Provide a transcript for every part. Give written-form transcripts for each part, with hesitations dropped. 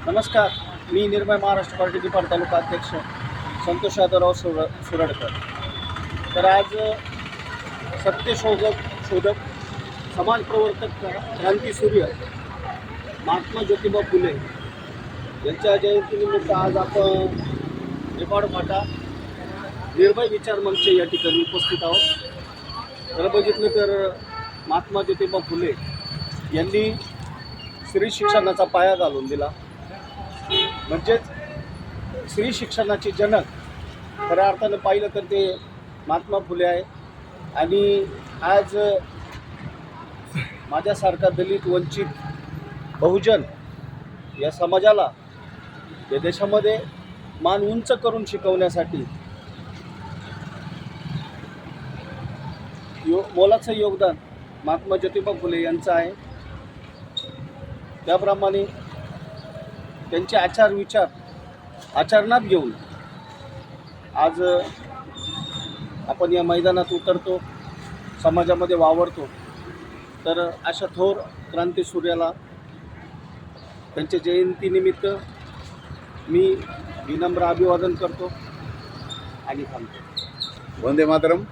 नमस्कार. मी निर्भय महाराष्ट्र पार्टी निफाड तालुका अध्यक्ष संतोष यादवराव सुरडकर. तर आज सत्यशोधक समाज प्रवर्तक क्रांतीसूर्य महात्मा ज्योतिबा फुले यांच्या जयंतीनिमित्त आज आपण निफाड फाटा निर्भय विचार मंच या ठिकाणी उपस्थित आहोत. तर बघितलं तर महात्मा ज्योतिबा फुले यांनी स्त्री शिक्षणाचा पाया घालून दिला. म्हणजेच स्त्री शिक्षणाचे जनक खऱ्या अर्थानं पाहिलं तर ते महात्मा फुले आहे. आणि आज माझ्यासारखा दलित वंचित बहुजन या समाजाला या देशामध्ये मान उंच करून शिकवण्यासाठी मोलाचं योगदान महात्मा ज्योतिबा फुले यांचं आहे. त्याप्रमाणे त्यांचे आचार विचार आचरणात घेऊन आज आपण या मैदानात उतरतो, समाजामध्ये वावरतो. तर अशा थोर क्रांतीसूर्याला त्यांच्या जयंतीनिमित्त मी विनम्र अभिवादन करतो आणि थांबतो. वंदे मातरम.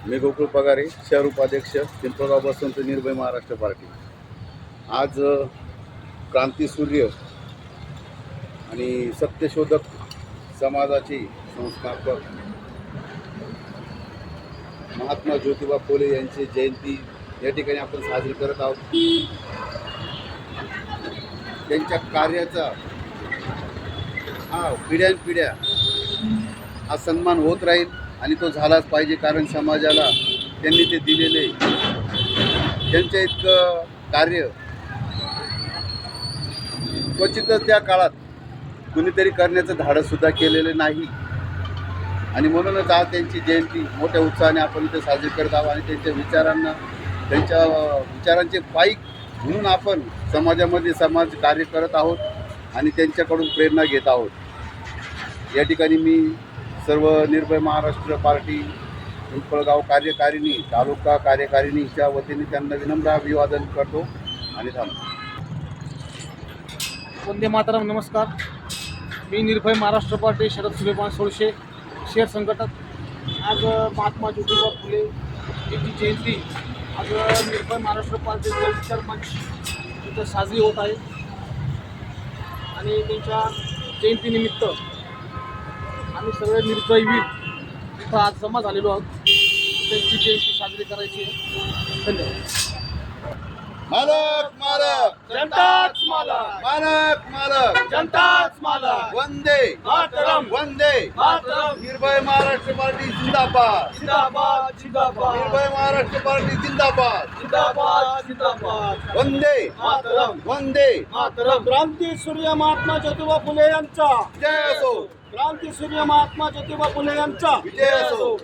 मी गोकुळ पगारे, शहर उपाध्यक्ष, पिंपळगाव बसवंत निर्भय महाराष्ट्र पार्टी. आज क्रांतीसूर्य आणि सत्यशोधक समाजाची संस्थापक महात्मा ज्योतिबा फुले यांची जयंती या ठिकाणी आपण साजरी करत आहोत. त्यांच्या कार्याचा पिढ्यानपिढ्या हा सन्मान होत राहील आणि तो झालाच पाहिजे. कारण समाजाला त्यांनी ते दिलेले त्यांच्या इतकं कार्य क्वचितच त्या काळात कुणीतरी करण्याचं धाडससुद्धा केलेलं नाही. आणि म्हणूनच आज त्यांची जयंती मोठ्या उत्साहाने आपण इथे साजरी करत आहोत. आणि त्यांच्या विचारांचे पाईक म्हणून आपण समाजामध्ये समाज कार्य करत आहोत आणि त्यांच्याकडून प्रेरणा घेत आहोत. या ठिकाणी मी सर्व निर्भय महाराष्ट्र पार्टी पिंपळगाव कार्यकारिणी, तालुका कार्यकारिणीच्या वतीने त्यांना विनम्र अभिवादन करतो आणि थांबतो. वंदे मातरम. नमस्कार. मी निर्भय महाराष्ट्र पार्टी शरद सुलेमान सोळशे शहर संघटक. आज महात्मा ज्योतिबा फुले यांची जयंती आज निर्भय महाराष्ट्र पार्टी विचार मंच इथं साजरी होत आहे. आणि त्यांच्या जयंतीनिमित्त आम्ही सगळे निर्भयवीर इथं आज जमा झालेलो आहोत. त्यांची जयंती साजरी करायची आहे. धन्यवाद. मालक मालक जनताच मालक, मालक मालक जनताच मालक. वंदे मातरम, वंदे मातरम. निर्भय महाराष्ट्र पार्टी जिंदाबाद. जिंदाबाद, जिंदाबाद, निर्भय महाराष्ट्र पार्टी जिंदाबाद. जिंदाबाद, जिंदाबाद. वंदे मातरम, वंदे मातरम. क्रांतीसूर्य महात्मा ज्योतिबा फुले यांचा जय असो. क्रांतीसूर्य महात्मा ज्योतिबा फुले यांचा विजय असो.